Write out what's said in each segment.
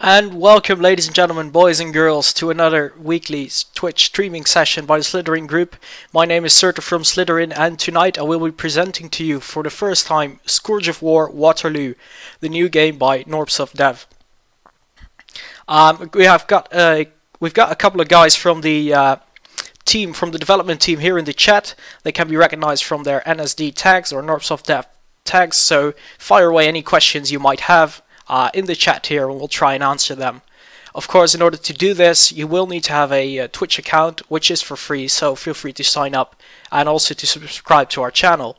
And welcome, ladies and gentlemen, boys and girls, to another weekly Twitch streaming session by the Slytherin Group. My name is Surtur from Slytherin, and tonight I will be presenting to you for the first time Scourge of War, Waterloo, the new game by Norpsoft Dev. We've got a couple of guys from the development team here in the chat. They can be recognized from their NSD tags or Norpsoft Dev tags. So fire away any questions you might have in the chat here, and we'll try and answer them. Of course, in order to do this, you will need to have a Twitch account, which is for free, so feel free to sign up and also to subscribe to our channel.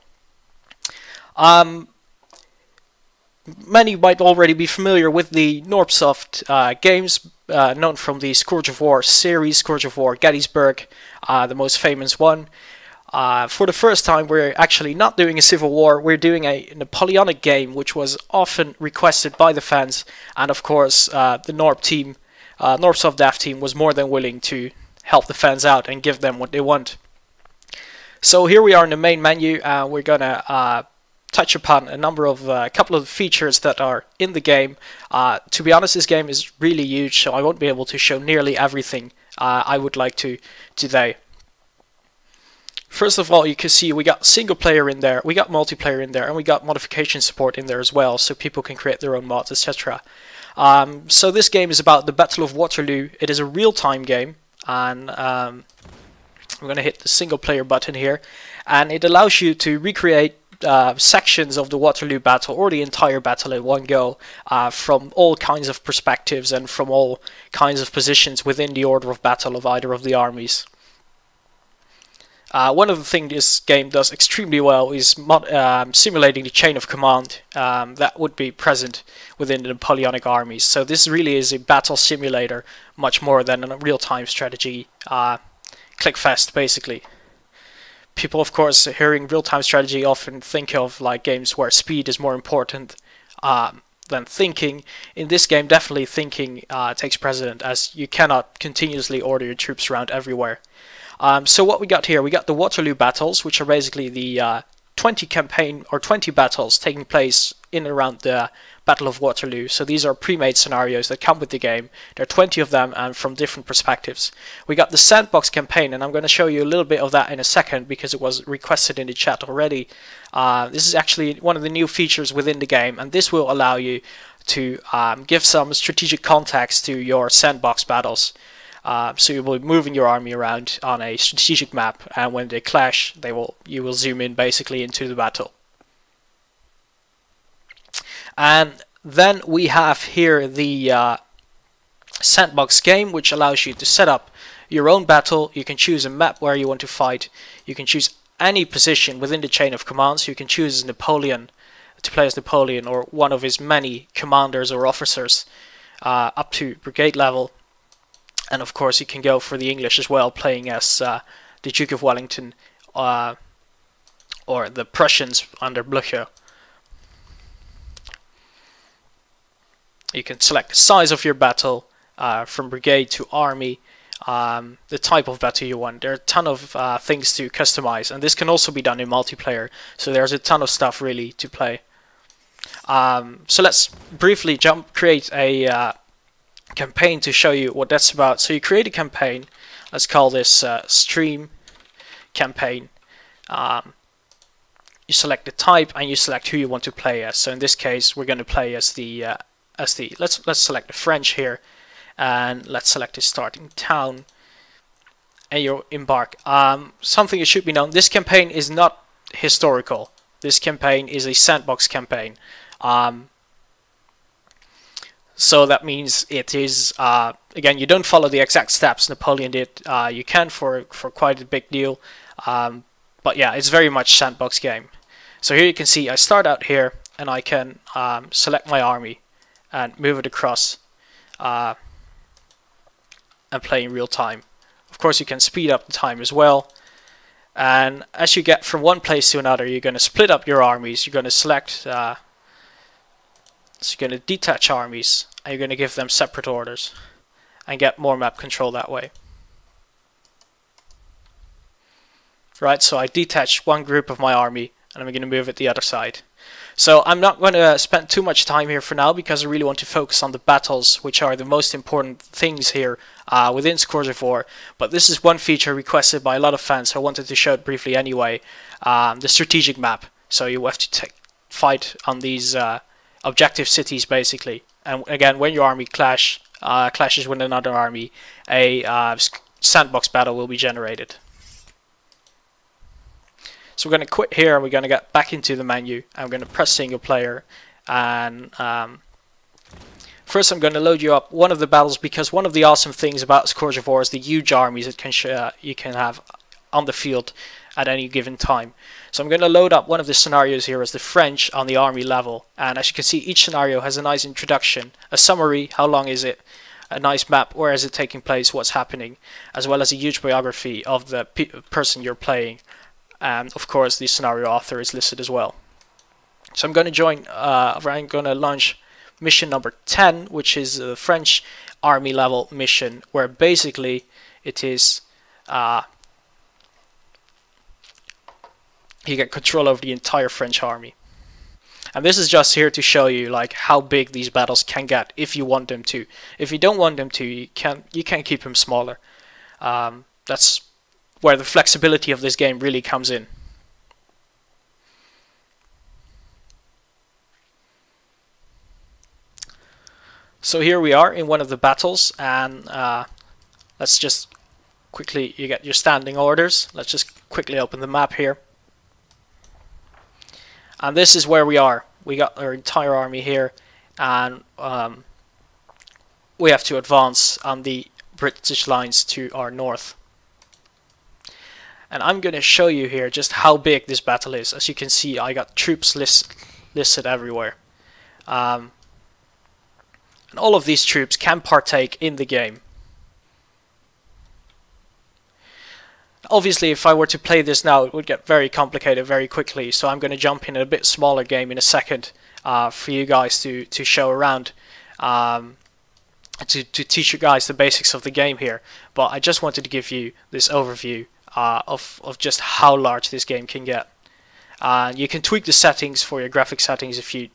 Many might already be familiar with the Norpsoft games, known from the Scourge of War series, Scourge of War Gettysburg, the most famous one. For the first time, we're actually not doing a civil war, we're doing a Napoleonic game, which was often requested by the fans, and of course the Norpsoft Dev team was more than willing to help the fans out and give them what they want. So here we are in the main menu, and we're gonna touch upon a couple of features that are in the game. To be honest, this game is really huge, so I won't be able to show nearly everything I would like to today. First of all, you can see we got single player in there, we got multiplayer in there, and we got modification support in there as well, so people can create their own mods, etc. So this game is about the Battle of Waterloo. It is a real-time game, and I'm going to hit the single player button here, and it allows you to recreate sections of the Waterloo battle or the entire battle in one go, from all kinds of perspectives and from all kinds of positions within the order of battle of either of the armies. One of the things this game does extremely well is simulating the chain of command that would be present within the Napoleonic armies. So this really is a battle simulator, much more than a real-time strategy clickfest, basically. People, of course, hearing real-time strategy often think of like games where speed is more important than thinking. In this game, definitely thinking takes precedent, as you cannot continuously order your troops around everywhere. So what we got here, we got the Waterloo battles, which are basically the 20 battles taking place in and around the Battle of Waterloo. So these are pre-made scenarios that come with the game. There are 20 of them, and from different perspectives. We got the Sandbox campaign, and I'm going to show you a little bit of that in a second because it was requested in the chat already. This is actually one of the new features within the game, and this will allow you to give some strategic context to your Sandbox battles. So you will be moving your army around on a strategic map, and when they clash, you will zoom in basically into the battle. And then we have here the Sandbox game, which allows you to set up your own battle. You can choose a map where you want to fight. You can choose any position within the chain of commands. You can choose Napoleon to play as Napoleon or one of his many commanders or officers up to brigade level. And of course you can go for the English as well, playing as the Duke of Wellington or the Prussians under Blücher. You can select the size of your battle from brigade to army, the type of battle you want. There are a ton of things to customize, and this can also be done in multiplayer, so there's a ton of stuff really to play. So let's briefly create a campaign to show you what that's about. So you create a campaign, let's call this stream campaign. You select the type and you select who you want to play as. So in this case we're going to play as let's select the French here, and let's select the starting town, and you'll embark. Something that should be known, this campaign is not historical. This campaign is a Sandbox campaign. So that means it is, again, you don't follow the exact steps Napoleon did. You can for quite a big deal. But yeah, it's very much Sandbox game. So here you can see I start out here, and I can select my army and move it across and play in real time. Of course, you can speed up the time as well. And as you get from one place to another, you're going to split up your armies. You're going to select... So you're going to detach armies, and you're going to give them separate orders and get more map control that way. Right, so I detach one group of my army, and I'm going to move it the other side. So I'm not going to spend too much time here for now because I really want to focus on the battles, which are the most important things here within Scourge of War. But this is one feature requested by a lot of fans, so I wanted to show it briefly anyway. The strategic map. So you have to fight on these objective cities basically. And again, when your army clashes with another army, a sandbox battle will be generated. So we're going to quit here and we're going to get back into the menu. I'm going to press single player, and first I'm going to load you up one of the battles, because one of the awesome things about Scourge of War is the huge armies that you can have on the field at any given time. So I'm going to load up one of the scenarios here as the French on the army level, and as you can see, each scenario has a nice introduction, a summary, how long is it, a nice map, where is it taking place, what's happening, as well as a huge biography of the person you're playing. And of course the scenario author is listed as well. So I'm going to launch mission number 10, which is a French army level mission, where basically it is you get control over the entire French army. And this is just here to show you like how big these battles can get if you want them to. If you don't want them to, you can keep them smaller. That's where the flexibility of this game really comes in. So here we are in one of the battles, and let's just quickly, you get your standing orders. Let's just quickly open the map here. And this is where we are. We got our entire army here, and we have to advance on the British lines to our north. And I'm going to show you here just how big this battle is. As you can see, I got troops listed everywhere. And all of these troops can partake in the game. Obviously, if I were to play this now, it would get very complicated very quickly. So I'm going to jump in a bit smaller game in a second for you guys to show around. To teach you guys the basics of the game here. But I just wanted to give you this overview of just how large this game can get. You can tweak the settings for your graphic settings if your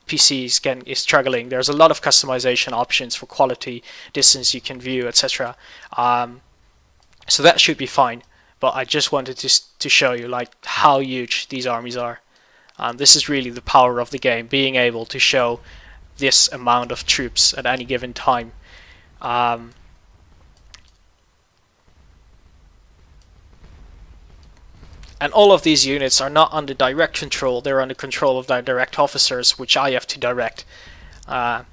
PC is struggling. There's a lot of customization options for quality, distance you can view, etc. So that should be fine. But I just wanted to show you like how huge these armies are. This is really the power of the game, being able to show this amount of troops at any given time. And all of these units are not under direct control, they're under control of their direct officers, which I have to direct. And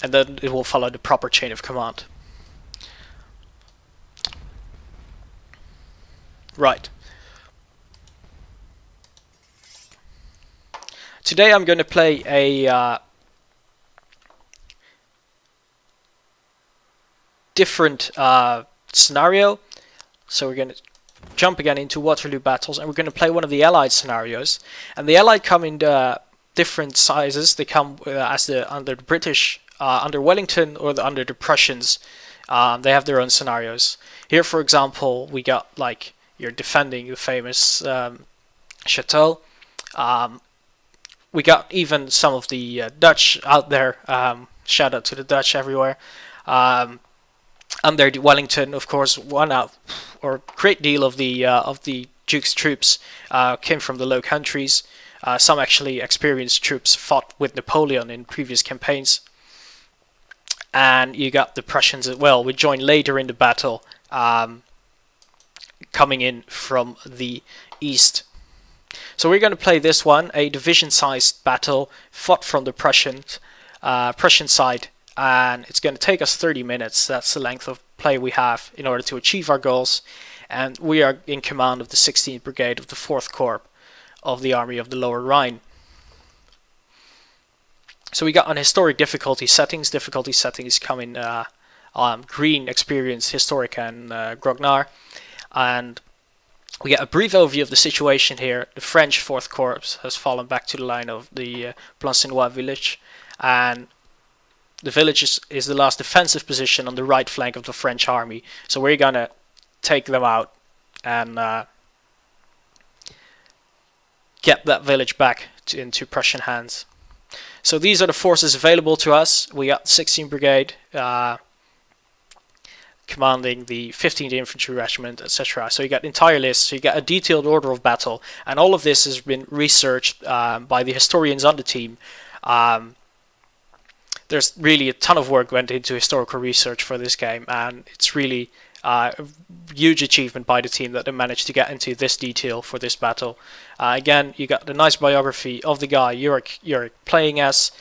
then it will follow the proper chain of command. Right. Today I'm going to play a different scenario. So we're going to jump again into Waterloo battles, and we're going to play one of the Allied scenarios. And the Allied come in different sizes. They come under the British, under Wellington, or under the Prussians. They have their own scenarios. Here, for example, we got like you're defending the famous chateau. We got even some of the Dutch out there. Shout out to the Dutch everywhere. Under Wellington, of course, great deal of the Duke's troops came from the Low Countries. Some actually experienced troops fought with Napoleon in previous campaigns. And you got the Prussians as well, which joined later in the battle, coming in from the east. So we're going to play this one, a division-sized battle fought from the Prussian side. And it's going to take us 30 minutes. That's the length of play we have in order to achieve our goals. And we are in command of the 16th Brigade of the 4th Corps of the Army of the Lower Rhine. So we got on historic difficulty settings. Difficulty settings come in green, experience, historic, and grognard. And we get a brief overview of the situation here. The French 4th Corps has fallen back to the line of the Plancenois village. And the village is the last defensive position on the right flank of the French army. So we're going to take them out and get that village back into Prussian hands. So these are the forces available to us. We got 16th Brigade commanding the 15th Infantry Regiment, etc. So you got entire lists, so you got a detailed order of battle, and all of this has been researched by the historians on the team. There's really a ton of work went into historical research for this game, and it's really a huge achievement by the team that they managed to get into this detail for this battle. Again, you got the nice biography of the guy you're playing as,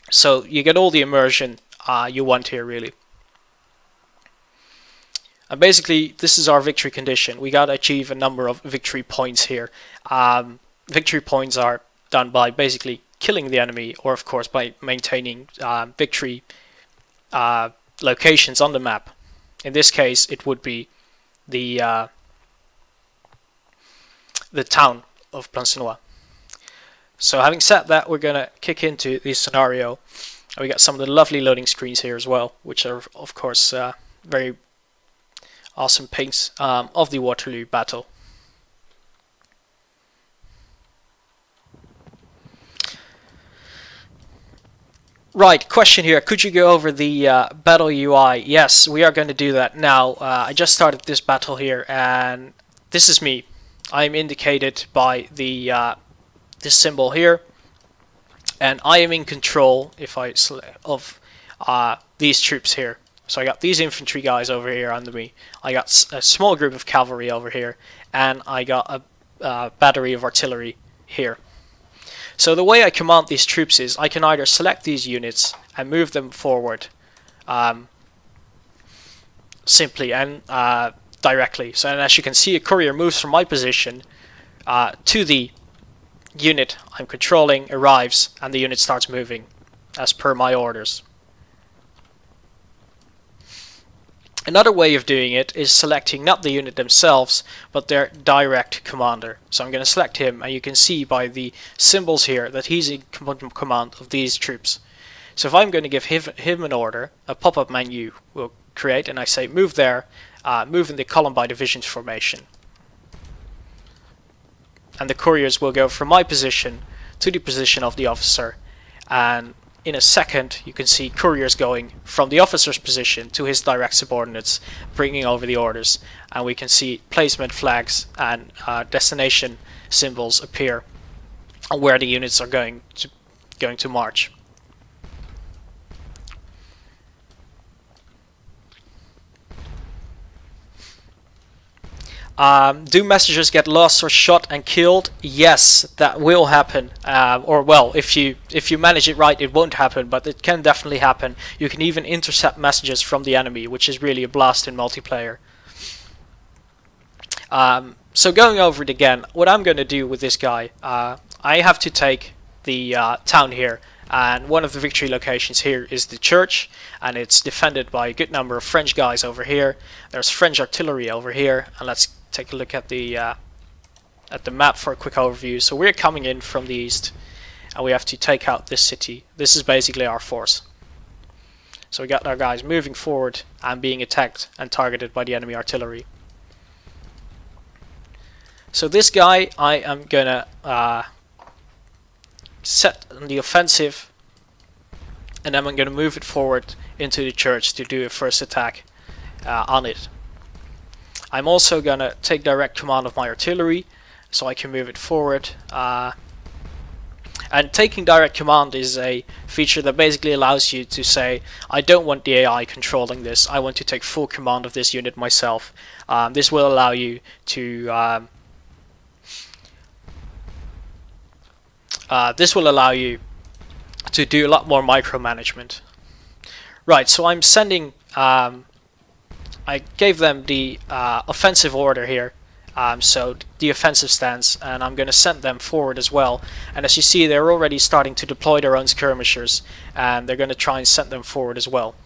so you get all the immersion you want here, really. And basically, this is our victory condition. We got to achieve a number of victory points here. Victory points are done by basically killing the enemy, or of course by maintaining victory locations on the map. In this case, it would be the town of Plancenoit. So having said that, we're gonna kick into this scenario. We got some of the lovely loading screens here as well, which are of course very awesome paints of the Waterloo battle. Right, question here. Could you go over the battle UI? Yes, we are going to do that now. I just started this battle here, and this is me. I'm indicated by the this symbol here, and I am in control of these troops here. So I got these infantry guys over here under me. I got a small group of cavalry over here, and I got a battery of artillery here. So the way I command these troops is I can either select these units and move them forward simply and directly. So, and as you can see, a courier moves from my position to the unit I'm controlling, arrives, and the unit starts moving as per my orders. Another way of doing it is selecting not the unit themselves, but their direct commander. So I'm going to select him, and you can see by the symbols here that he's in command of these troops. So if I'm going to give him an order, a pop-up menu will create, and I say move there, move in the column by divisions formation. And the couriers will go from my position to the position of the officer, and in a second you can see couriers going from the officer's position to his direct subordinates, bringing over the orders, and we can see placement flags and destination symbols appear on where the units are going to march. Do messengers get lost or shot and killed? Yes, that will happen. Or well, if you manage it right, it won't happen, but it can definitely happen. You can even intercept messages from the enemy, which is really a blast in multiplayer. So going over it again, what I'm going to do with this guy, I have to take the town here, and one of the victory locations here is the church, and it's defended by a good number of French guys over here. There's French artillery over here, and let's take a look at the map for a quick overview. So we're coming in from the east, and we have to take out this city. This is basically our force. So we got our guys moving forward and being attacked and targeted by the enemy artillery. So this guy I am gonna set on the offensive, and then I'm gonna move it forward into the church to do a first attack on it. I'm also gonna take direct command of my artillery, so I can move it forward. And taking direct command is a feature that basically allows you to say, I don't want the AI controlling this, I want to take full command of this unit myself. This will allow you to do a lot more micromanagement. Right, so I'm sending I gave them the offensive order here, so the offensive stance, and I'm going to send them forward as well. And as you see, they're already starting to deploy their own skirmishers, and they're going to try and send them forward as well.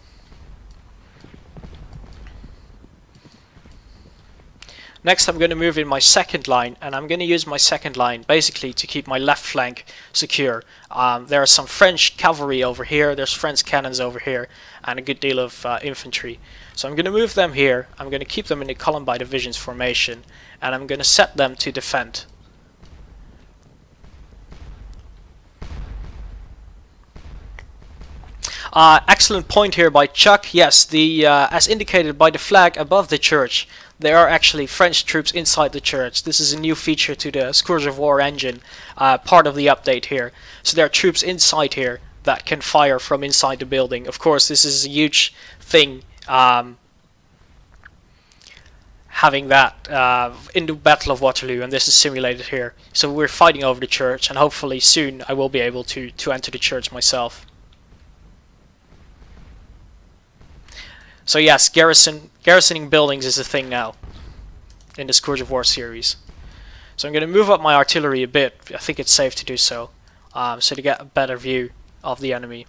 Next, I'm going to move in my second line, and I'm going to use my second line basically to keep my left flank secure. There are some French cavalry over here, there's French cannons over here, and a good deal of infantry. So I'm going to move them here, I'm going to keep them in the column by divisions formation, and I'm going to set them to defend Excellent point here by Chuck. Yes, the as indicated by the flag above the church, there are actually French troops inside the church. This is a new feature to the Scourge of War engine, part of the update here. So there are troops inside here that can fire from inside the building. Of course, this is a huge thing, having that in the Battle of Waterloo, and this is simulated here. So we're fighting over the church, and hopefully soon I will be able to enter the church myself. So yes, garrisoning buildings is a thing now in the Scourge of War series. So I'm going to move up my artillery a bit. I think it's safe to do so, so to get a better view of the enemy.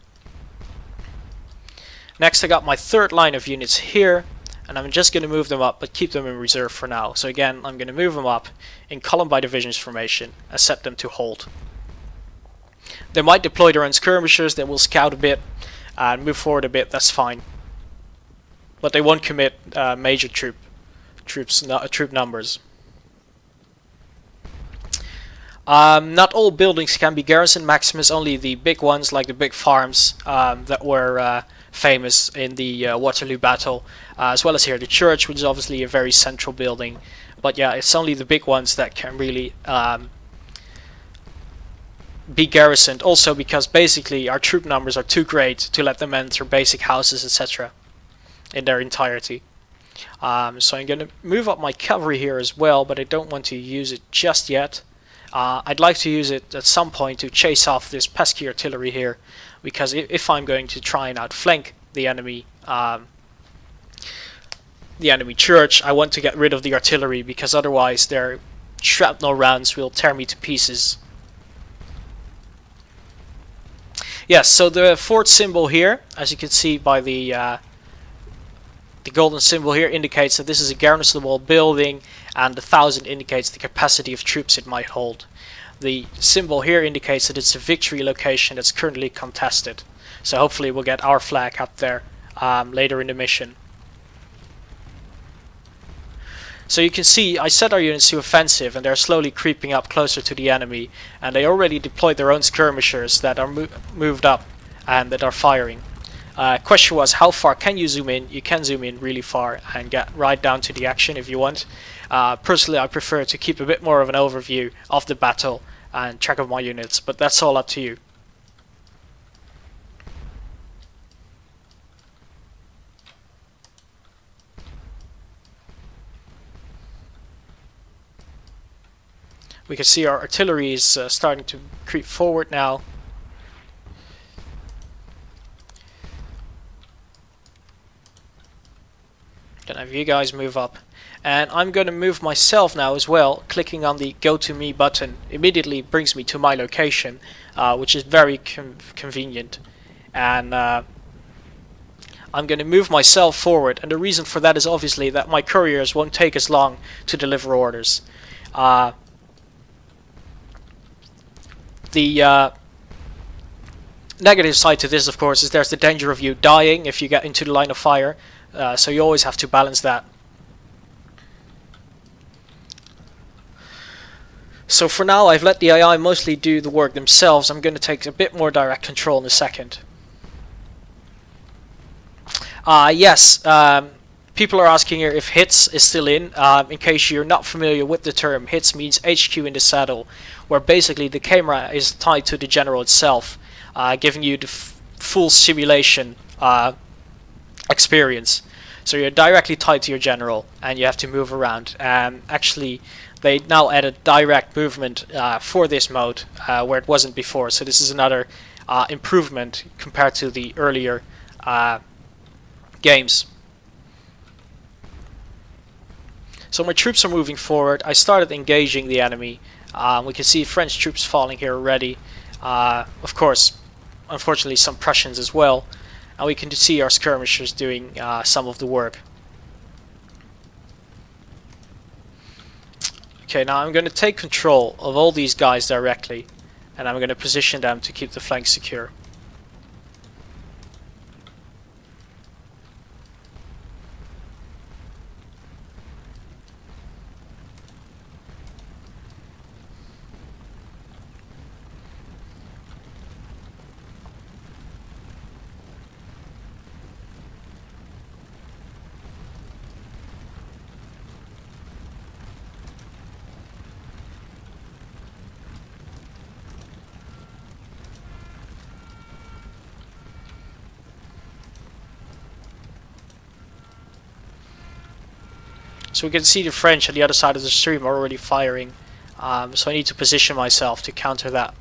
Next I got my third line of units here, and I'm just going to move them up but keep them in reserve for now. So again, I'm going to move them up in column by divisions formation and set them to hold. They might deploy their own skirmishers, they will scout a bit and move forward a bit, that's fine. But they won't commit major troop numbers. Not all buildings can be garrison maximus, only the big ones like the big farms that were famous in the Waterloo battle, as well as here the church, which is obviously a very central building. But yeah, it's only the big ones that can really be garrisoned, also because basically our troop numbers are too great to let them enter basic houses, etc. in their entirety. So I'm going to move up my cavalry here as well, but I don't want to use it just yet. I'd like to use it at some point to chase off this pesky artillery here, because if I'm going to try and outflank the enemy church, I want to get rid of the artillery, because otherwise their shrapnel rounds will tear me to pieces. Yes, so the fort symbol here, as you can see by the golden symbol here, indicates that this is a garrisonable building, and the 1000 indicates the capacity of troops it might hold. The symbol here indicates that it's a victory location that's currently contested. So hopefully we'll get our flag up there later in the mission. So you can see I set our units to offensive, and they're slowly creeping up closer to the enemy, and they already deployed their own skirmishers that are moved up and that are firing. Question was, how far can you zoom in? You can zoom in really far and get right down to the action if you want. Personally, I prefer to keep a bit more of an overview of the battle and track of my units, but that's all up to you. We can see our artillery is starting to creep forward now. Gonna have you guys move up, and I'm gonna move myself now as well. Clicking on the Go To Me button immediately brings me to my location, which is very convenient, and I'm gonna move myself forward, and the reason for that is obviously that my couriers won't take as long to deliver orders. The negative side to this, of course, is there's the danger of you dying if you get into the line of fire. So you always have to balance that. So for now I've let the AI mostly do the work themselves. I'm going to take a bit more direct control in a second. Yes, people are asking here if HITS is still in case you're not familiar with the term. HITS means HQ in the saddle, where basically the camera is tied to the general itself, giving you the full simulation experience. So you're directly tied to your general and you have to move around. Actually, they now added direct movement for this mode where it wasn't before, so this is another improvement compared to the earlier games. So my troops are moving forward. I started engaging the enemy. We can see French troops falling here already. Of course, unfortunately some Prussians as well. And we can see our skirmishers doing some of the work. Okay, now I'm going to take control of all these guys directly, and I'm going to position them to keep the flank secure. So we can see the French on the other side of the stream are already firing. So I need to position myself to counter that.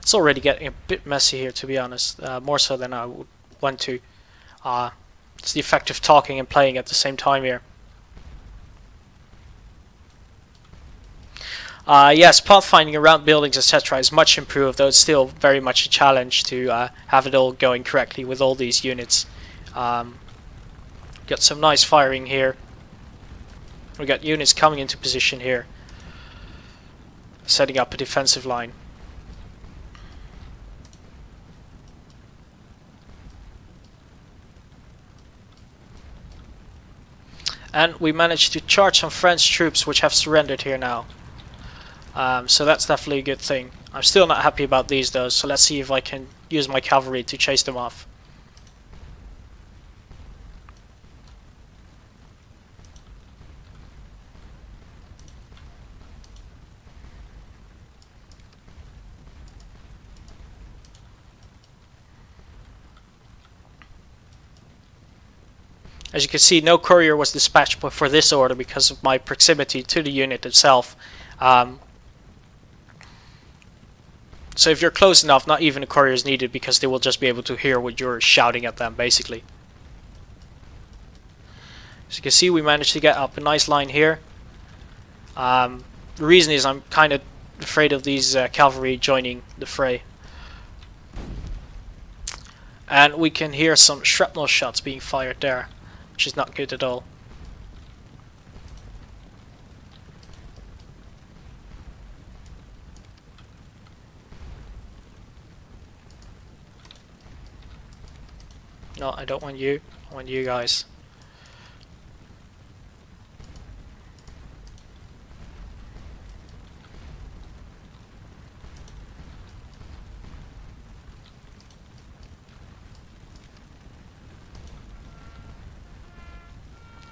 It's already getting a bit messy here, to be honest. More so than I would want to. It's the effect of talking and playing at the same time here. Yes, pathfinding around buildings, etc. is much improved, though it's still very much a challenge to have it all going correctly with all these units. Got some nice firing here. We got units coming into position here, setting up a defensive line. And we managed to charge some French troops which have surrendered here now. So that's definitely a good thing. I'm still not happy about these though, so let's see if I can use my cavalry to chase them off. As you can see, no courier was dispatched for this order because of my proximity to the unit itself. So if you're close enough, not even a courier is needed because they will just be able to hear what you're shouting at them, basically. As you can see, we managed to get up a nice line here. The reason is I'm kind of afraid of these cavalry joining the fray. And we can hear some shrapnel shots being fired there, which is not good at all. No, I don't want you. I want you guys.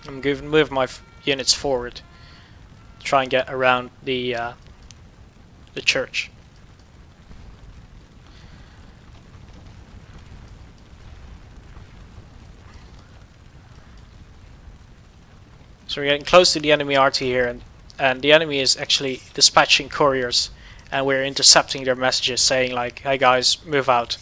I'm going to move my units forward. Try and get around the church. So we're getting close to the enemy RT here, and the enemy is actually dispatching couriers, and we're intercepting their messages saying like, "Hey guys, move out."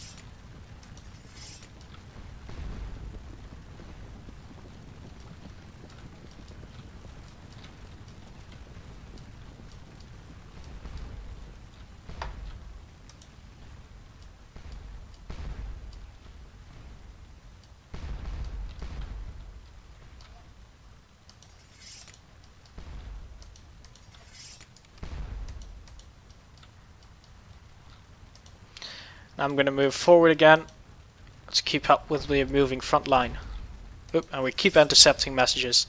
I'm going to move forward again to keep up with the moving front line. Oop, and we keep intercepting messages.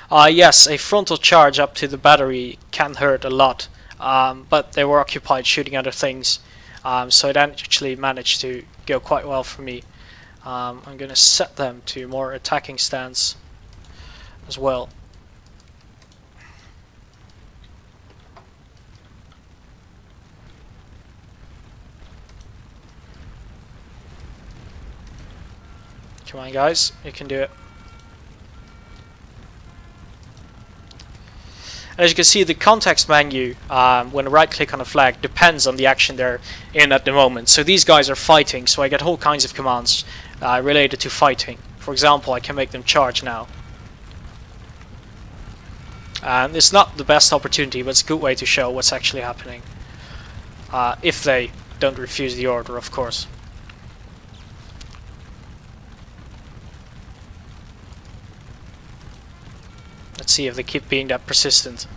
Yes, a frontal charge up to the battery can hurt a lot, but they were occupied shooting other things, so it actually managed to go quite well for me. I'm going to set them to more attacking stance as well. Come on guys, you can do it. As you can see, the context menu, when I right click on a flag, depends on the action they're in at the moment. So these guys are fighting, so I get all kinds of commands related to fighting. For example, I can make them charge now. And it's not the best opportunity, but it's a good way to show what's actually happening. If they don't refuse the order, of course. Let's see if they keep being that persistent.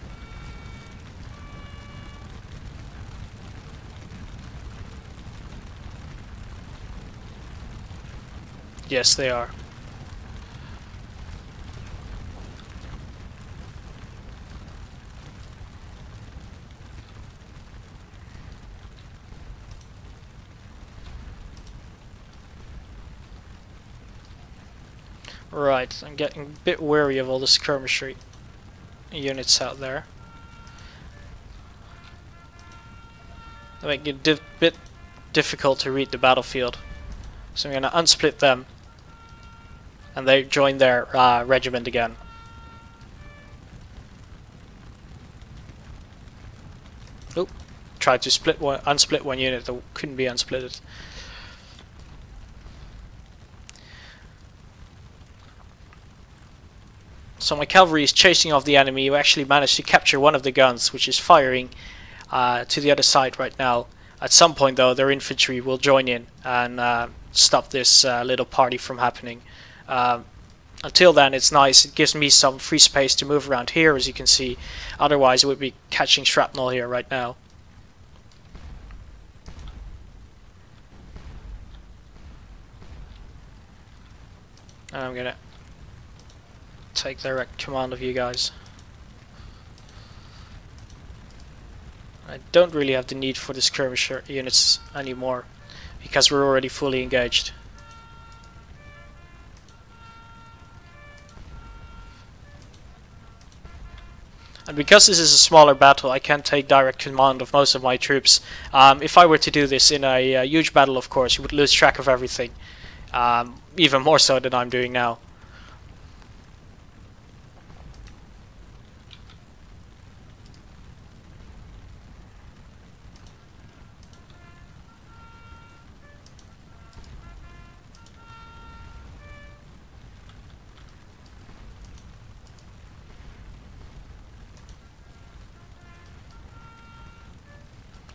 Yes, they are. Right, I'm getting a bit wary of all the skirmishery units out there. make it a bit difficult to read the battlefield. So I'm going to unsplit them, and they join their regiment again. Oh, tried to unsplit one unit that couldn't be unsplitted. So my cavalry is chasing off the enemy. We actually managed to capture one of the guns, which is firing to the other side right now. At some point though, their infantry will join in and stop this little party from happening. Until then, it's nice. It gives me some free space to move around here, as you can see. Otherwise, it would be catching shrapnel here right now. And I'm gonna take direct command of you guys. I don't really have the need for the skirmisher units anymore, because we're already fully engaged. And because this is a smaller battle, I can't take direct command of most of my troops. If I were to do this in a huge battle, of course, you would lose track of everything. Even more so than I'm doing now.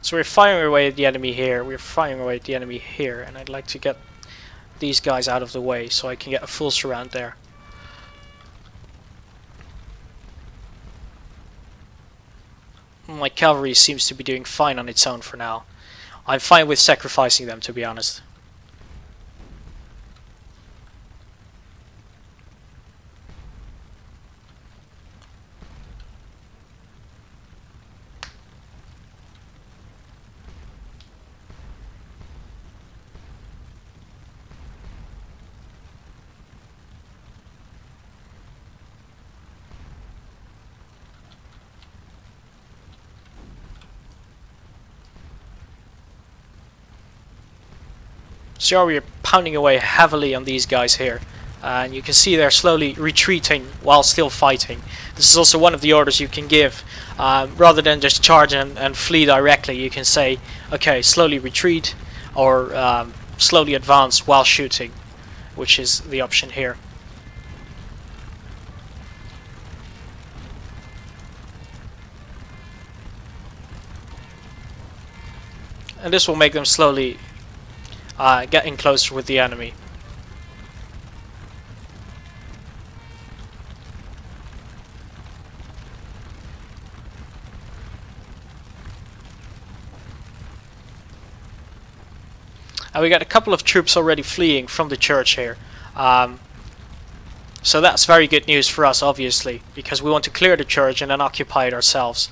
So we're firing away at the enemy here, we're firing away at the enemy here, and I'd like to get these guys out of the way so I can get a full surround there. My cavalry seems to be doing fine on its own for now. I'm fine with sacrificing them, to be honest. So we're pounding away heavily on these guys here, and you can see they're slowly retreating while still fighting. This is also one of the orders you can give. Rather than just charge and flee directly, you can say, okay, slowly retreat, or slowly advance while shooting, which is the option here. And this will make them slowly getting closer with the enemy. And we got a couple of troops already fleeing from the church here. So that's very good news for us, obviously, because we want to clear the church and then occupy it ourselves.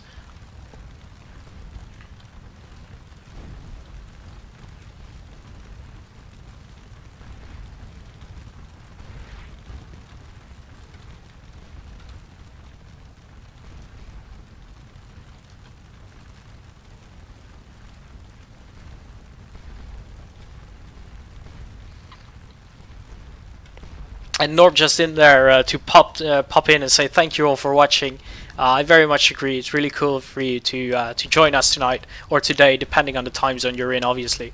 And Norb just in there to pop in and say thank you all for watching. I very much agree. It's really cool for you to join us tonight or today, depending on the time zone you're in, obviously.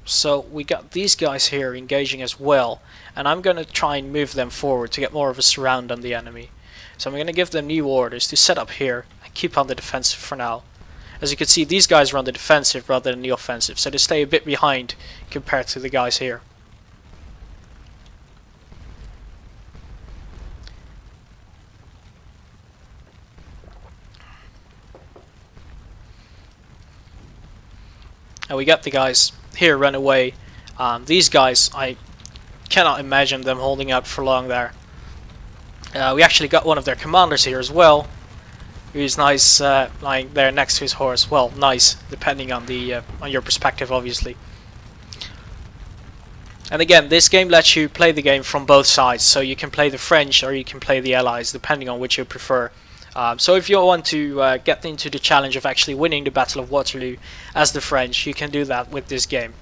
So we got these guys here engaging as well, and I'm going to try and move them forward to get more of a surround on the enemy. So I'm going to give them new orders to set up here and keep on the defensive for now. As you can see, these guys are on the defensive rather than the offensive, so they stay a bit behind compared to the guys here. And we got the guys here run away. These guys, I cannot imagine them holding out for long there. We actually got one of their commanders here as well. Who's nice, lying there next to his horse. Well, nice, depending on the on your perspective, obviously. And again, this game lets you play the game from both sides, so you can play the French or you can play the Allies, depending on which you prefer. So if you want to get into the challenge of actually winning the Battle of Waterloo as the French, you can do that with this game.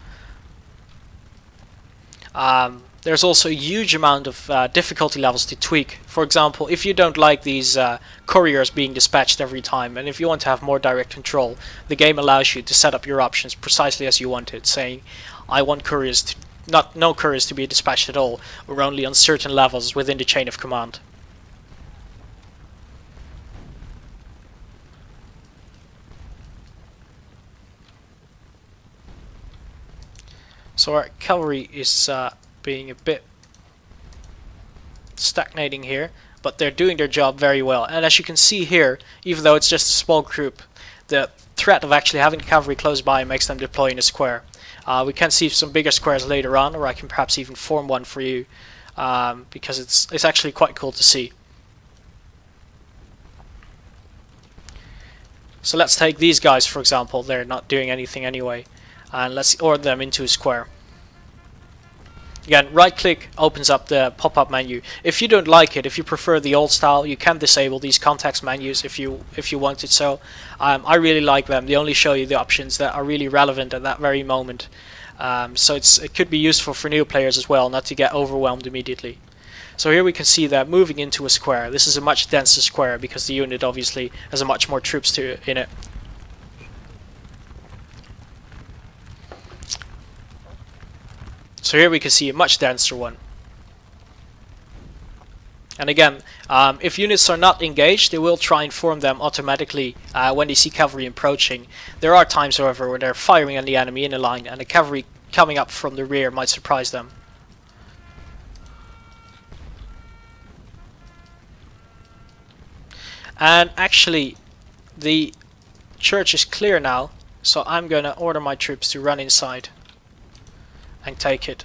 There's also a huge amount of difficulty levels to tweak. For example, if you don't like these couriers being dispatched every time, and if you want to have more direct control, the game allows you to set up your options precisely as you want it, saying, I want couriers to, no couriers to be dispatched at all, or only on certain levels within the chain of command. So our cavalry is being a bit stagnating here, but they're doing their job very well. And as you can see here, even though it's just a small group, the threat of actually having cavalry close by makes them deploy in a square. We can see some bigger squares later on, or I can perhaps even form one for you, because it's actually quite cool to see. So let's take these guys for example. They're not doing anything anyway, and let's order them into a square. Again, right click opens up the pop-up menu. If you don't like it, if you prefer the old style, you can disable these context menus if you wanted so. I really like them. They only show you the options that are really relevant at that very moment. So it could be useful for new players as well, not to get overwhelmed immediately. So here we can see that moving into a square. This is a much denser square because the unit obviously has a much more troops in it. So here we can see a much denser one. And again, if units are not engaged, they will try and form them automatically when they see cavalry approaching. There are times, however, where they're firing on the enemy in a line, and the cavalry coming up from the rear might surprise them. And actually, the church is clear now, so I'm going to order my troops to run inside and take it.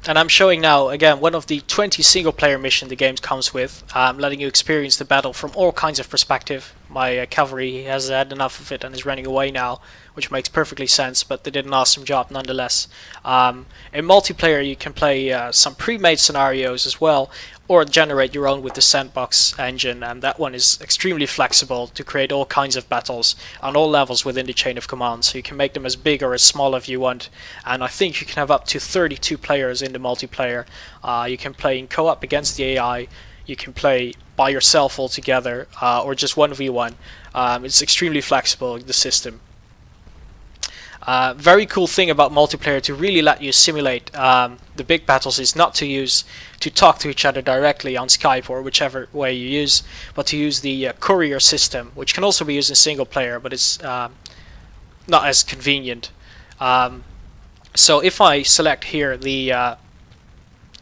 And I'm showing now, again, one of the 20 single-player missions the game comes with, letting you experience the battle from all kinds of perspective. My cavalry has had enough of it and is running away now, which makes perfectly sense, but they did an awesome job nonetheless. In multiplayer you can play some pre-made scenarios as well, or generate your own with the Sandbox engine, and that one is extremely flexible to create all kinds of battles on all levels within the chain of command, so you can make them as big or as small if you want. And I think you can have up to 32 players in the multiplayer. You can play in co-op against the AI, you can play by yourself altogether, or just 1v1. It's extremely flexible, the system. Very cool thing about multiplayer to really let you simulate the big battles is not to talk to each other directly on Skype or whichever way you use, but to use the courier system, which can also be used in single player, but it's not as convenient. So if I select here the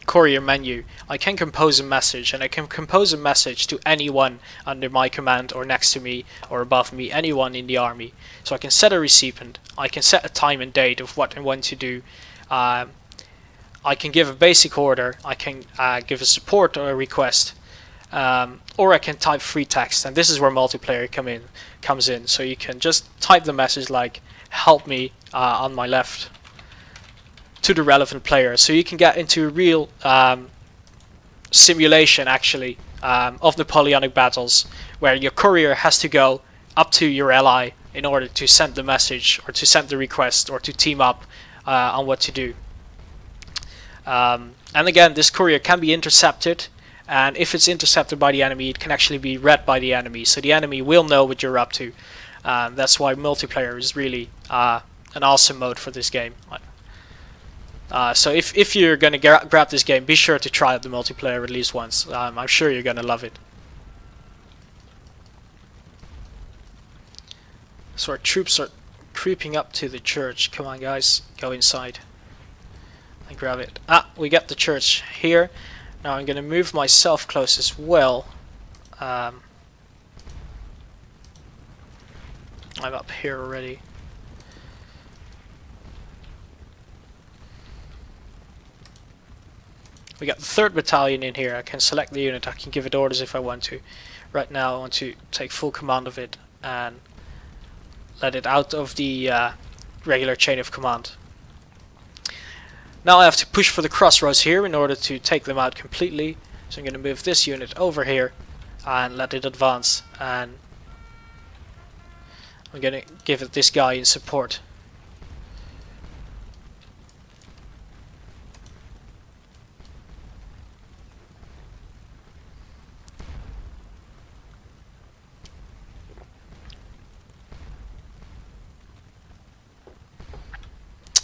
courier menu, I can compose a message, and I can compose a message to anyone under my command or next to me or above me, anyone in the army. So I can set a recipient, I can set a time and date of what and when to do, I can give a basic order, I can give a support or a request, or I can type free text, and this is where multiplayer comes in. So you can just type the message like help me on my left to the relevant player, so you can get into a real simulation actually of Napoleonic battles, where your courier has to go up to your ally in order to send the message or to send the request or to team up on what to do. And again, this courier can be intercepted, and if it's intercepted by the enemy, it can actually be read by the enemy, so the enemy will know what you're up to. That's why multiplayer is really an awesome mode for this game. So if you're going to grab this game, be sure to try out the multiplayer at least once. I'm sure you're going to love it. So our troops are creeping up to the church. Come on guys, go inside and grab it. We got the church here. Now I'm going to move myself close as well. I'm up here already. We got the 3rd battalion in here. I can select the unit, I can give it orders if I want to. Right now I want to take full command of it and let it out of the regular chain of command. Now I have to push for the crossroads here in order to take them out completely. So I'm going to move this unit over here and let it advance, and I'm going to give it this guy in support.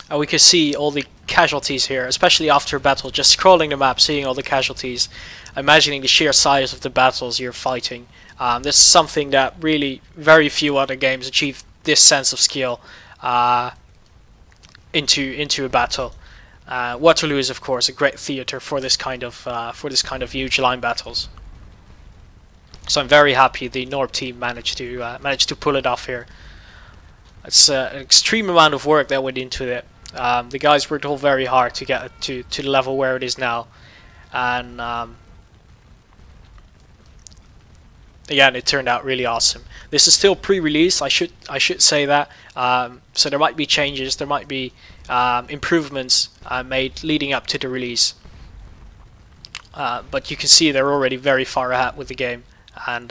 And we can see all the casualties here, especially after a battle, just scrolling the map, seeing all the casualties, imagining the sheer size of the battles you're fighting. This is something that really very few other games achieve this sense of skill into a battle. Waterloo is of course a great theater for this kind of huge line battles. So I'm very happy the Norb team managed to pull it off here. It's an extreme amount of work that went into it. The guys worked all very hard to get it to the level where it is now, and again, it turned out really awesome. This is still pre-release. I should say that. So there might be changes, there might be improvements made leading up to the release. But you can see they're already very far ahead with the game, and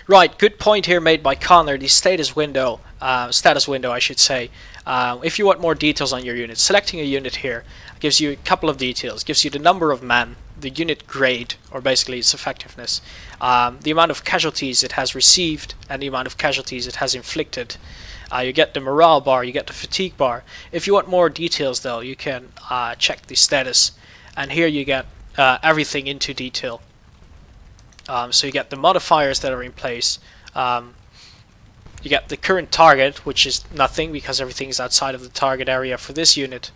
right, good point here made by Connor. The status window I should say. If you want more details on your unit, selecting a unit here gives you a couple of details. Gives you the number of men, the unit grade, or basically its effectiveness, the amount of casualties it has received, and the amount of casualties it has inflicted. You get the morale bar, you get the fatigue bar. If you want more details though, you can check the status, and here you get everything into detail. So you get the modifiers that are in place. You get the current target, which is nothing because everything is outside of the target area for this unit.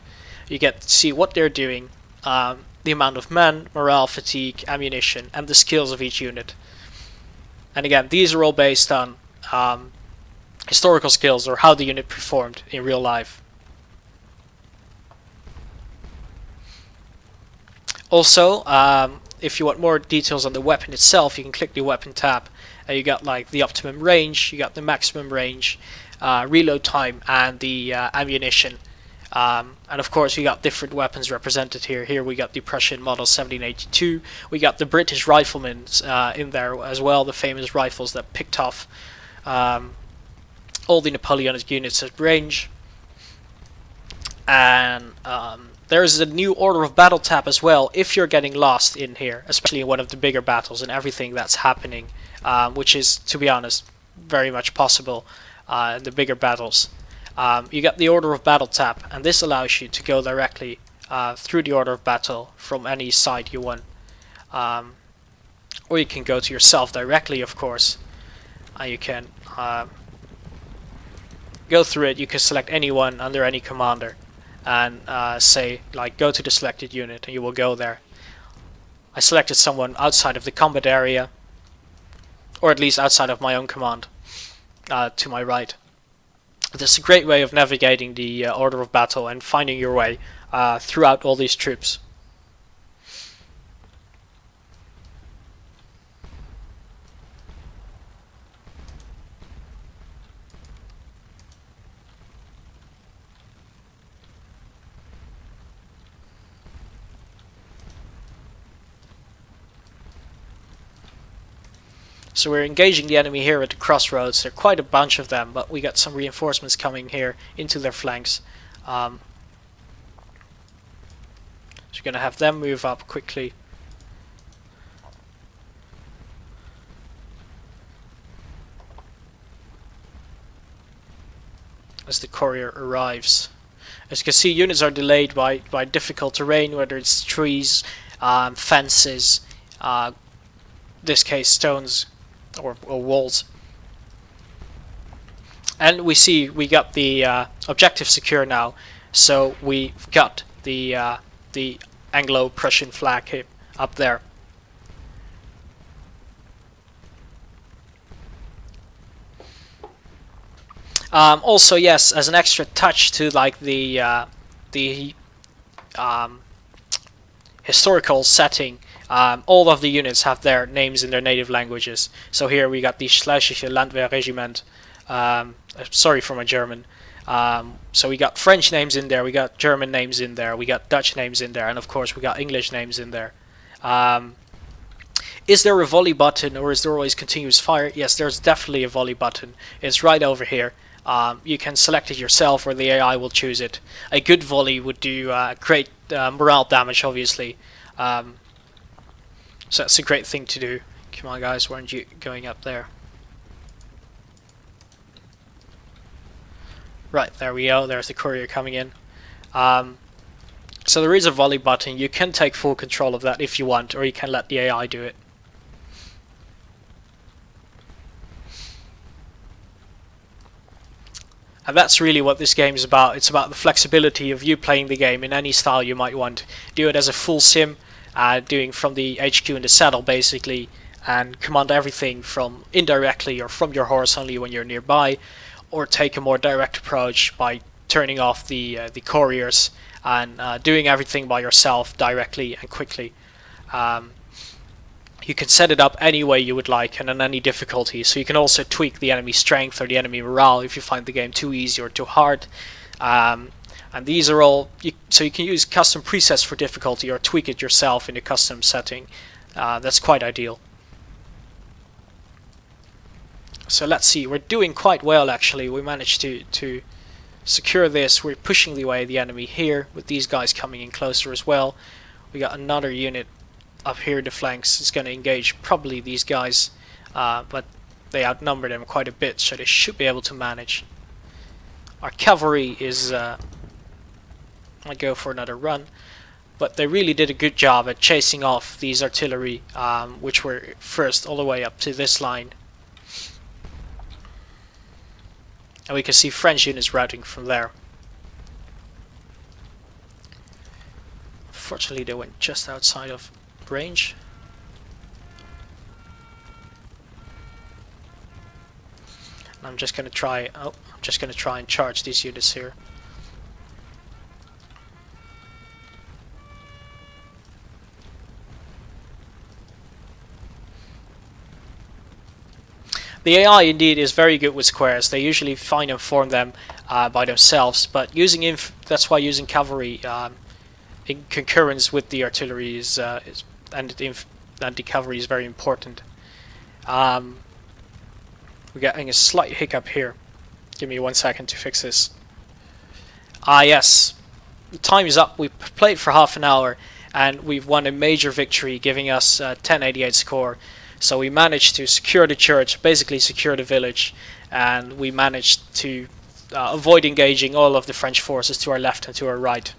You get to see what they're doing, the amount of men, morale, fatigue, ammunition, and the skills of each unit. And again, these are all based on historical skills, or how the unit performed in real life. Also, if you want more details on the weapon itself, you can click the weapon tab, and you got like the optimum range, you got the maximum range, reload time, and the ammunition. And of course you got different weapons represented here. Here we got the Prussian model 1782, we got the British riflemen in there as well, the famous rifles that picked off all the Napoleonic units at range. And there's a new order of battle tab as well if you're getting lost in here, especially in one of the bigger battles and everything that's happening, which is, to be honest, very much possible in the bigger battles. You get the order of battle tab, and this allows you to go directly through the order of battle from any side you want. Or you can go to yourself directly, of course. You can go through it. You can select anyone under any commander and say, like, go to the selected unit, and you will go there. I selected someone outside of the combat area, or at least outside of my own command, to my right. This is a great way of navigating the order of battle and finding your way throughout all these troops. So we're engaging the enemy here at the crossroads. There are quite a bunch of them, but we got some reinforcements coming here into their flanks. So we're going to have them move up quickly. As the courier arrives. As you can see, units are delayed by difficult terrain, whether it's trees, fences, in this case stones, or walls. And we see we got the objective secure now, so we've got the Anglo-Prussian flag up there. Also, yes, as an extra touch to like the historical setting All of the units have their names in their native languages. So here we got the Schlesische Landwehrregiment. Sorry for my German. So we got French names in there, we got German names in there, we got Dutch names in there, and of course we got English names in there. Is there a volley button, or is there always continuous fire? Yes, there's definitely a volley button. It's right over here. You can select it yourself, or the AI will choose it. A good volley would do great morale damage, obviously. So that's a great thing to do. Come on guys, why aren't you going up there? Right, there we go, there's the courier coming in. So there is a volley button. You can take full control of that if you want, or you can let the AI do it. And that's really what this game is about. It's about the flexibility of you playing the game in any style you might want. Do it as a full sim, doing from the HQ in the saddle basically, and command everything from indirectly or from your horse only when you're nearby, or take a more direct approach by turning off the couriers and doing everything by yourself directly and quickly. You can set it up any way you would like and on any difficulty, so you can also tweak the enemy strength or the enemy morale if you find the game too easy or too hard. And these are all, so you can use custom presets for difficulty or tweak it yourself in a custom setting. That's quite ideal. So let's see, we're doing quite well actually. We managed to secure this. We're pushing away the enemy here with these guys coming in closer as well. We got another unit up here in the flanks. It's going to engage probably these guys, but they outnumber them quite a bit, so they should be able to manage. Our cavalry is might go for another run, but they really did a good job at chasing off these artillery, which were first all the way up to this line. And we can see French units routing from there. Fortunately, they went just outside of range. And I'm just going to try. I'm just going to try and charge these units here. The AI indeed is very good with squares. They usually find and form them by themselves, but using that's why using cavalry in concurrence with the artillery and the cavalry is very important. We're getting a slight hiccup here. Give me 1 second to fix this. Yes, the time is up. We played for half an hour and we've won a major victory, giving us 1088 score. So we managed to secure the church, basically secure the village, and we managed to avoid engaging all of the French forces to our left and to our right.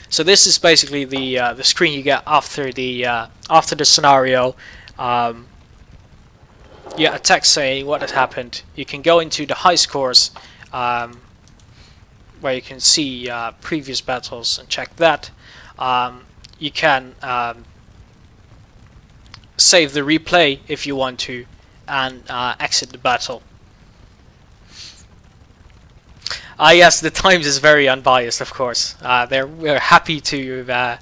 So this is basically the screen you get after the scenario. You get a text saying what has happened. You can go into the high scores, where you can see previous battles and check that. You can save the replay if you want to, and exit the battle. Yes, the Times is very unbiased, of course. We're happy to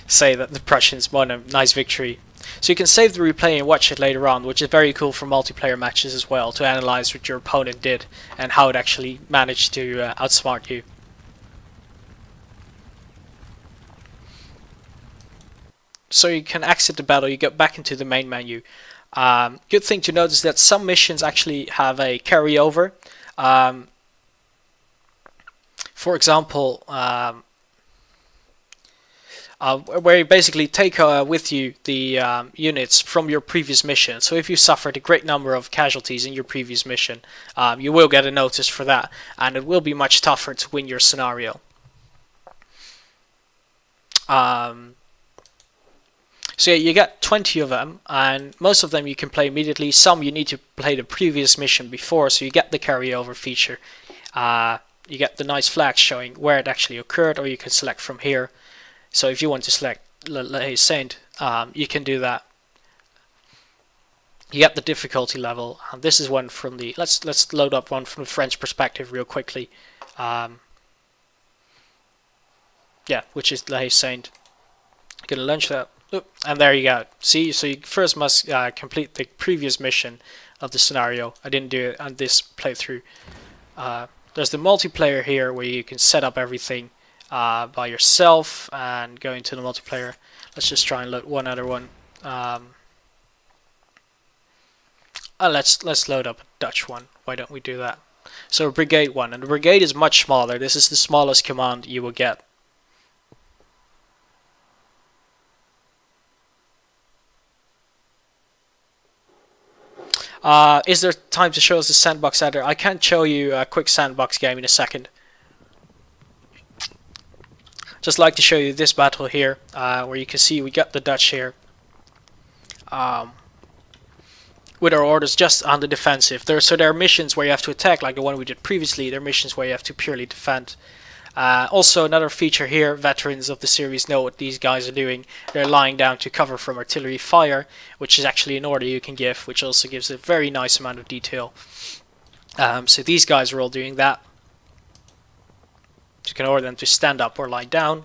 say that the Prussians won a nice victory. So you can save the replay and watch it later on, which is very cool for multiplayer matches as well, to analyze what your opponent did and how it actually managed to outsmart you. So you can exit the battle, you get back into the main menu. Good thing to notice that some missions actually have a carryover. For example, where you basically take with you the units from your previous mission. So if you suffered a great number of casualties in your previous mission, you will get a notice for that, and it will be much tougher to win your scenario. So yeah, you get 20 of them, and most of them you can play immediately. Some you need to play the previous mission before, so you get the carryover feature. You get the nice flag showing where it actually occurred, or you can select from here. So if you want to select Le Saint, you can do that. You get the difficulty level, and this is one from the. Let's load up one from the French perspective real quickly. Yeah, which is Le Saint. Gonna launch that. Oop, and there you go. See, so you first must complete the previous mission of the scenario. I didn't do it on this playthrough. There's the multiplayer here where you can set up everything by yourself and go into the multiplayer. Let's just try and load one other one. Let's load up a Dutch one. Why don't we do that? So brigade one, and the brigade is much smaller. This is the smallest command you will get. Is there time to show us the sandbox editor? I can show you a quick sandbox game in a second. Just like to show you this battle here, where you can see we got the Dutch here. With our orders just on the defensive. There are missions where you have to attack, like the one we did previously. There are missions where you have to purely defend. Also, another feature here, veterans of the series know what these guys are doing. They're lying down to cover from artillery fire, which is actually an order you can give, which also gives a very nice amount of detail. So these guys are all doing that. You can order them to stand up or lie down.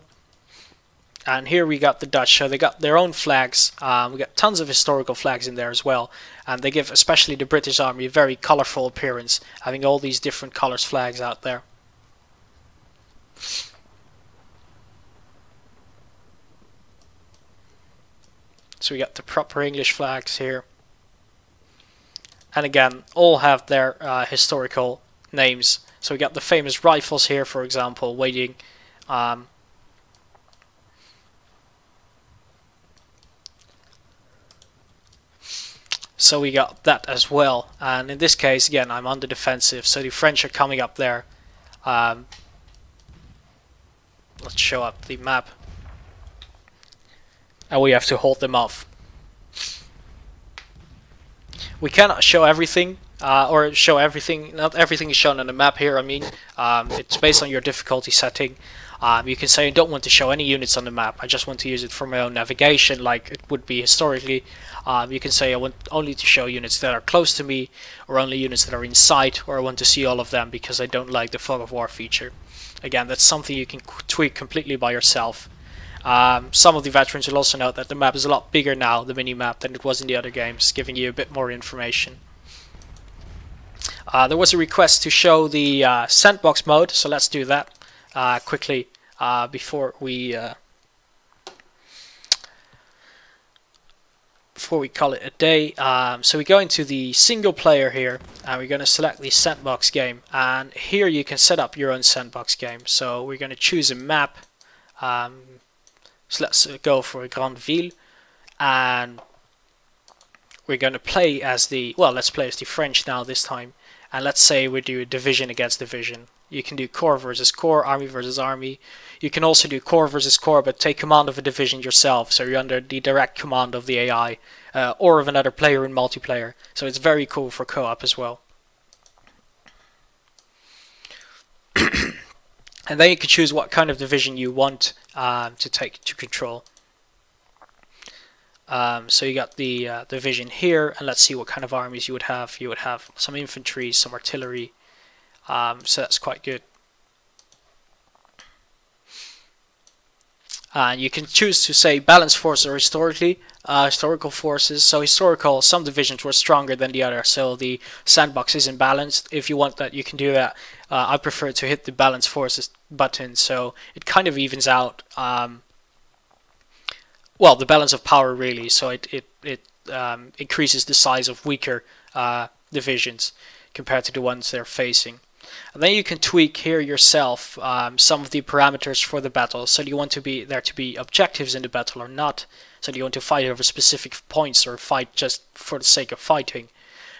And here we got the Dutch, so they got their own flags. We got tons of historical flags in there as well, and they give especially the British Army a very colourful appearance, having all these different colours flags out there. So we got the proper English flags here, and again, all have their historical names. So we got the famous rifles here, for example, waiting. So we got that as well, and in this case, again, I'm on the defensive, so the French are coming up there. Let's show up the map, and we have to hold them off. We cannot show everything, or show everything. Not everything is shown on the map here. I mean, it's based on your difficulty setting. You can say I don't want to show any units on the map. I just want to use it for my own navigation, like it would be historically. You can say I want only to show units that are close to me, or only units that are in sight, or I want to see all of them because I don't like the fog of war feature. Again, that's something you can tweak completely by yourself. Some of the veterans will also note that the map is a lot bigger now, the mini-map, than it was in the other games, giving you a bit more information. There was a request to show the sandbox mode, so let's do that quickly before we call it a day. So we go into the single player here, and we're going to select the sandbox game, and here you can set up your own sandbox game. So we're going to choose a map. So let's go for a Grande Ville, and we're going to play as the, well, let's play as the French now this time, and let's say we do division against division. You can do corps versus corps, army versus army. You can also do corps versus corps, but take command of a division yourself, so you're under the direct command of the AI, or of another player in multiplayer. So it's very cool for co-op as well. And then you can choose what kind of division you want to take to control. So you got the division here, and let's see what kind of armies you would have. You would have some infantry, some artillery, so that's quite good. And you can choose to say balanced forces or historical forces. So historical, some divisions were stronger than the other, so the sandbox isn't balanced. If you want that, you can do that. I prefer to hit the balanced forces button, so it kind of evens out, well, the balance of power really. So it increases the size of weaker divisions compared to the ones they're facing. And then you can tweak here yourself some of the parameters for the battle. So do you want there to be objectives in the battle or not? So do you want to fight over specific points or fight just for the sake of fighting?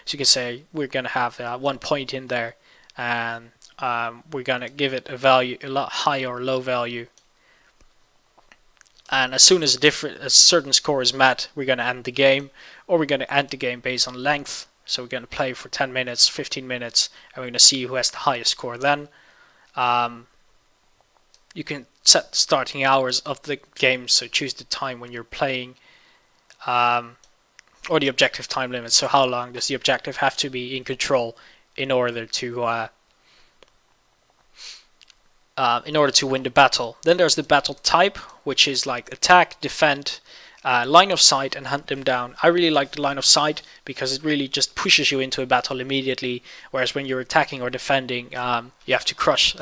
So you can say we're going to have 1 point in there, and we're going to give it a value, a lot high or low value. And as soon as a certain score is met, we're going to end the game, or we're going to end the game based on length. So we're going to play for 10 minutes, 15 minutes, and we're going to see who has the highest score then. You can set the starting hours of the game, so choose the time when you're playing, or the objective time limit. So how long does the objective have to be in control in order to in order to win the battle. Then there's the battle type, which is like attack, defend, line of sight, and hunt them down. I really like the line of sight because it really just pushes you into a battle immediately, whereas when you're attacking or defending, you have to crush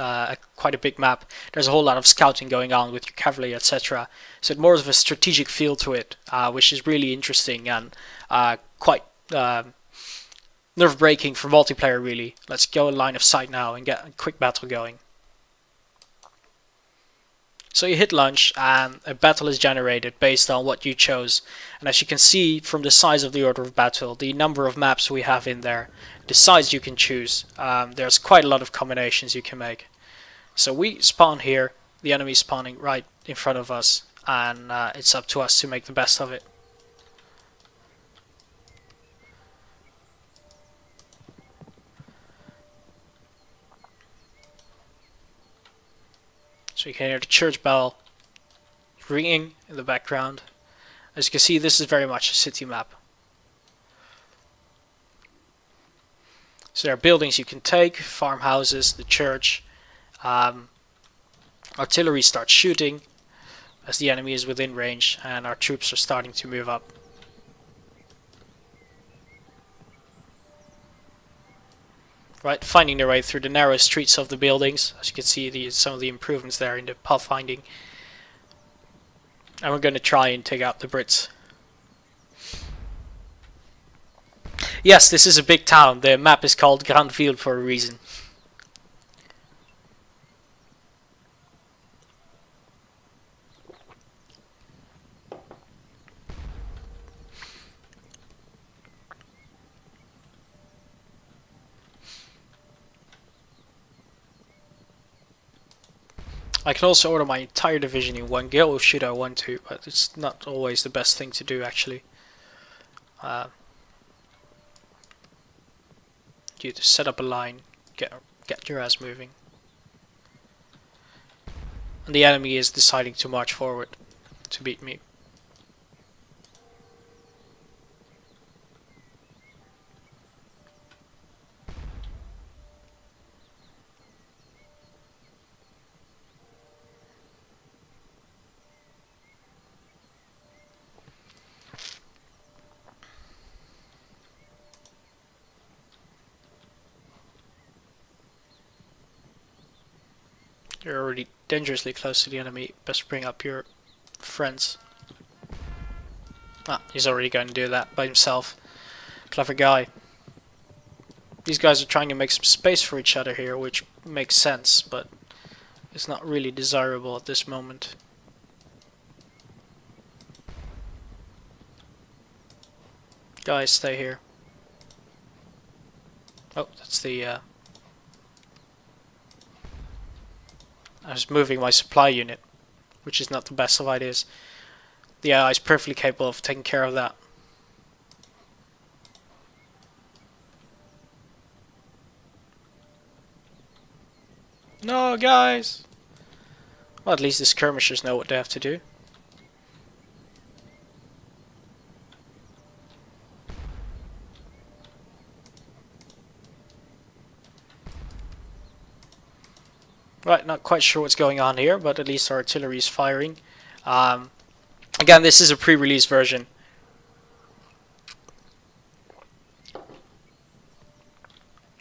quite a big map. There's a whole lot of scouting going on with your cavalry, etc. So it's more of a strategic feel to it, which is really interesting and quite nerve-breaking for multiplayer, really. Let's go line of sight now and get a quick battle going. So you hit launch and a battle is generated based on what you chose. And as you can see from the size of the order of battle, the number of maps we have in there, the size you can choose, there's quite a lot of combinations you can make. So we spawn here, the enemy is spawning right in front of us, and it's up to us to make the best of it. So you can hear the church bell ringing in the background. As you can see, this is very much a city map. So there are buildings you can take, farmhouses, the church. Artillery starts shooting as the enemy is within range, and our troops are starting to move up. Right, finding their way through the narrow streets of the buildings. As you can see, some of the improvements there in the pathfinding. And we're going to try and take out the Brits. Yes, this is a big town. The map is called Grandville for a reason. I can also order my entire division in one go should I want to, but it's not always the best thing to do actually. You to set up a line, get your ass moving. And the enemy is deciding to march forward to beat me. You're already dangerously close to the enemy. Best bring up your friends. Ah, he's already going to do that by himself. Clever guy. These guys are trying to make some space for each other here, which makes sense, but it's not really desirable at this moment. Guys, stay here. Oh, that's the I was moving my supply unit, which is not the best of ideas. The AI is perfectly capable of taking care of that. No, guys! Well, at least the skirmishers know what they have to do. Right, not quite sure what's going on here, but at least our artillery is firing. Again, this is a pre-release version.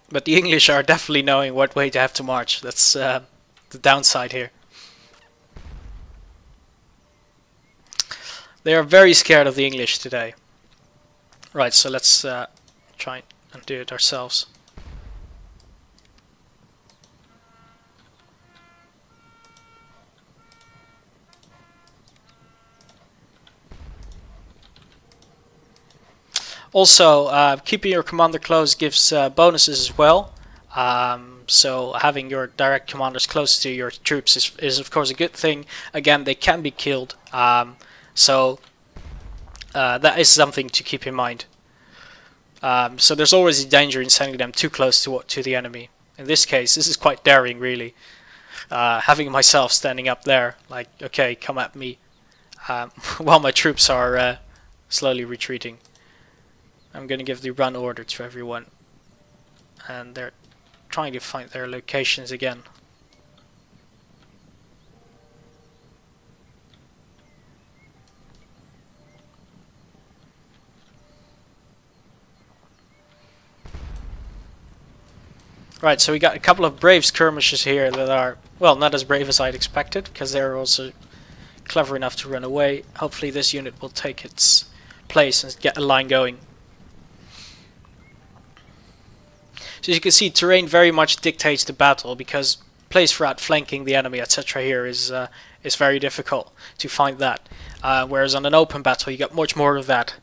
But the English are definitely knowing what way to have to march. That's the downside here. They are very scared of the English today. Right, so let's try and do it ourselves. Also, keeping your commander close gives bonuses as well. So having your direct commanders close to your troops is of course a good thing. Again, they can be killed, so that is something to keep in mind. So there's always a danger in sending them too close to the enemy. In this case, this is quite daring, really. Having myself standing up there, like, okay, come at me, while my troops are slowly retreating. I'm going to give the run order to everyone, and they're trying to find their locations again. Right, so we got a couple of brave skirmishers here that are, well, not as brave as I'd expected, because they're also clever enough to run away. Hopefully this unit will take its place and get a line going. So as you can see, terrain very much dictates the battle, because place for outflanking the enemy, etc. here is very difficult to find that. Whereas on an open battle, you get much more of that.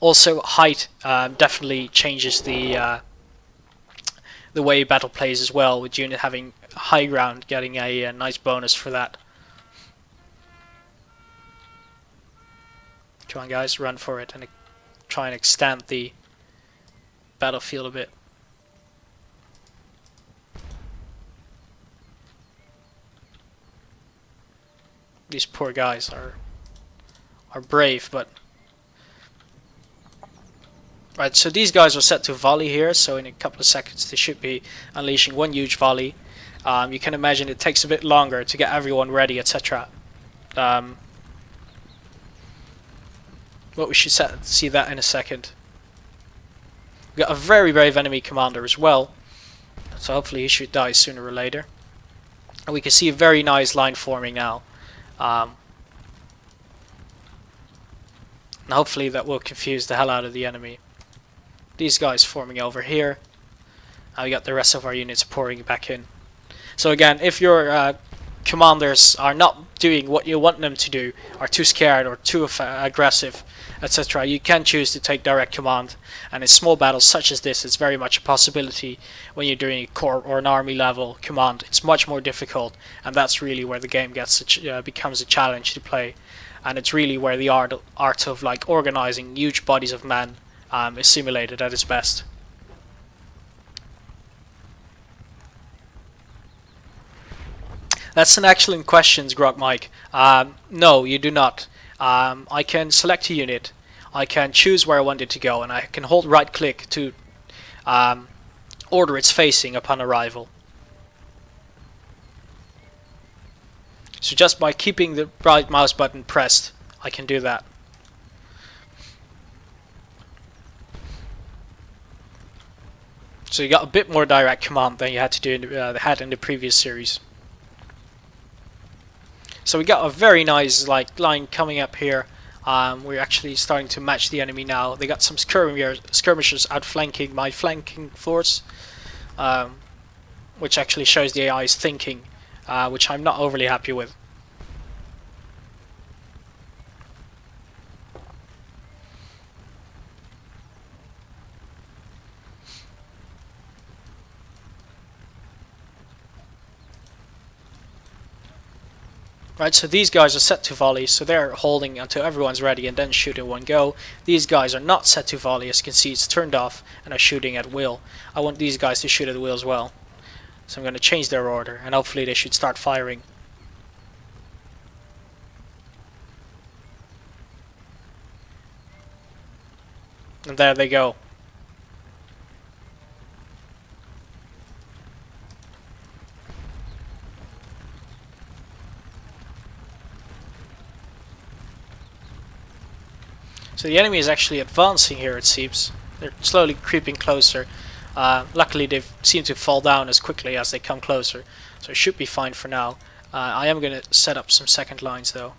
Also, height definitely changes the way battle plays as well, with unit having high ground getting a nice bonus for that. Come on guys, run for it and try and extend the battlefield a bit. These poor guys are brave, but right, so these guys are set to volley here, so in a couple of seconds they should be unleashing one huge volley. You can imagine it takes a bit longer to get everyone ready, etc. But we should see that in a second. We've got a very brave enemy commander as well, so hopefully he should die sooner or later. And we can see a very nice line forming now. And hopefully that will confuse the hell out of the enemy. These guys forming over here, and we got the rest of our units pouring back in. So again, if your commanders are not doing what you want them to do, are too scared or too aggressive, etc., you can choose to take direct command. And in small battles such as this, it's very much a possibility. When you're doing a corps or an army level command, it's much more difficult, and that's really where the game becomes a challenge to play. And it's really where the art of like organizing huge bodies of men is simulated at its best. That's an excellent question, Grog Mike. No, you do not. I can select a unit, I can choose where I want it to go, and I can hold right click to order its facing upon arrival. So just by keeping the right mouse button pressed, I can do that. So you got a bit more direct command than you had to do in the previous series. So we got a very nice line coming up here. We're actually starting to match the enemy now. They got some skirmishers outflanking my flanking force, which actually shows the AI's thinking, which I'm not overly happy with. Right, so these guys are set to volley, so they're holding until everyone's ready and then shoot in one go. These guys are not set to volley, as you can see it's turned off and are shooting at will. I want these guys to shoot at will as well. So I'm going to change their order and hopefully they should start firing. And there they go. So the enemy is actually advancing here, it seems. They're slowly creeping closer. Luckily they seem to fall down as quickly as they come closer, so it should be fine for now. I am going to set up some second lines though.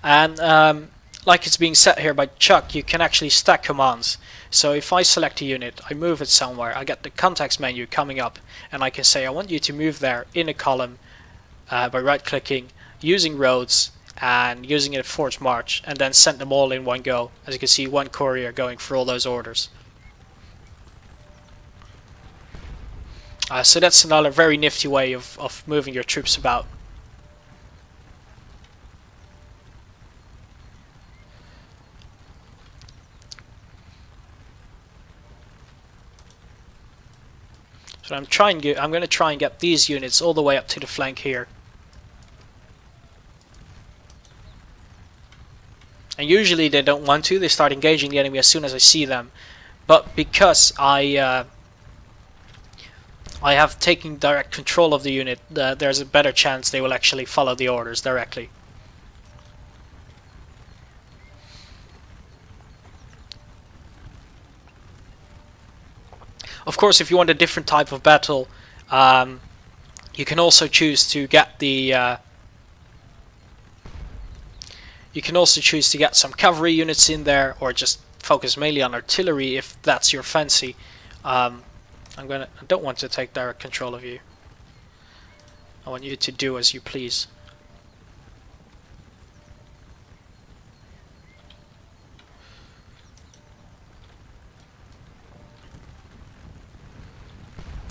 And like it's being set here by Chuck, you can actually stack commands. So if I select a unit, I move it somewhere, I get the context menu coming up, and I can say I want you to move there in a column by right clicking, using roads, and using a forward march, and then send them all in one go. As you can see, one courier going for all those orders. So that's another very nifty way of moving your troops about. So I'm going to try and get these units all the way up to the flank here. And usually they don't want to, they start engaging the enemy as soon as I see them. But because I have taken direct control of the unit, there's a better chance they will actually follow the orders directly. Of course, if you want a different type of battle, you can also choose to get the you can also choose to get some cavalry units in there, or just focus mainly on artillery if that's your fancy. I don't want to take direct control of you. I want you to do as you please.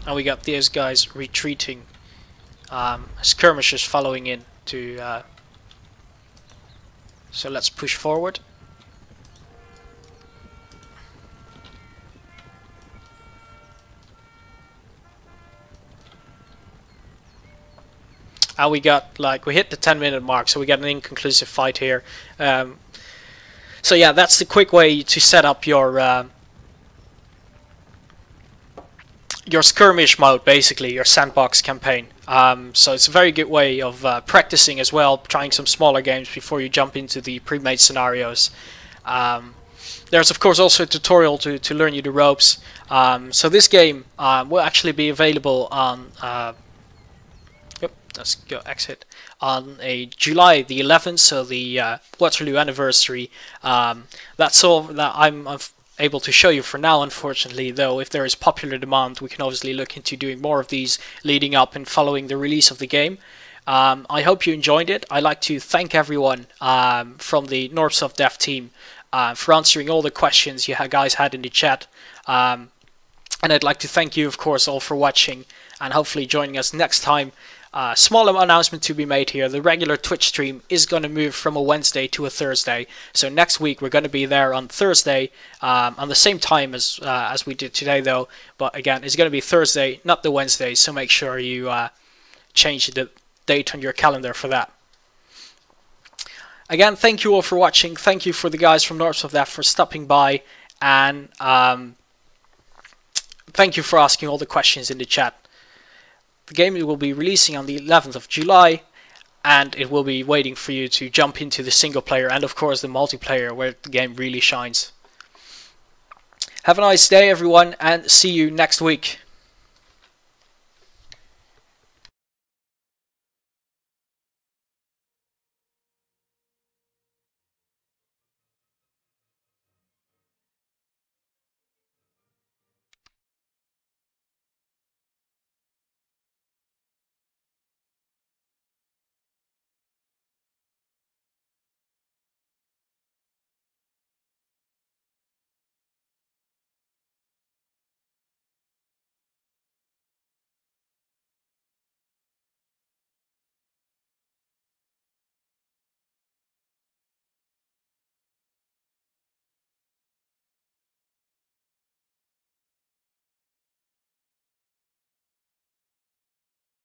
And we got these guys retreating, skirmishers following in to. So let's push forward. And we got, like, we hit the 10-minute mark, so we got an inconclusive fight here. So yeah, that's the quick way to set up your skirmish mode, basically, your sandbox campaign. So it's a very good way of practicing as well, trying some smaller games before you jump into the pre-made scenarios. There's of course also a tutorial to learn you the ropes. So this game will actually be available on let's go exit on July the 11th, so the Waterloo anniversary. That's all that I'm able to show you for now, unfortunately, though if there is popular demand we can obviously look into doing more of these leading up and following the release of the game. I hope you enjoyed it. I'd like to thank everyone from the Norpsoft dev team for answering all the questions you guys had in the chat, and I'd like to thank you of course all for watching and hopefully joining us next time. Small announcement to be made here. The regular Twitch stream is going to move from a Wednesday to a Thursday. So next week we're going to be there on Thursday, on the same time as we did today though. But again, it's going to be Thursday, not the Wednesday. So make sure you change the date on your calendar for that. Again, thank you all for watching. Thank you for the guys from Norpsoft Dev for stopping by, and thank you for asking all the questions in the chat. The game will be releasing on the 11th of July, and it will be waiting for you to jump into the single player and of course the multiplayer, where the game really shines. Have a nice day everyone, and see you next week.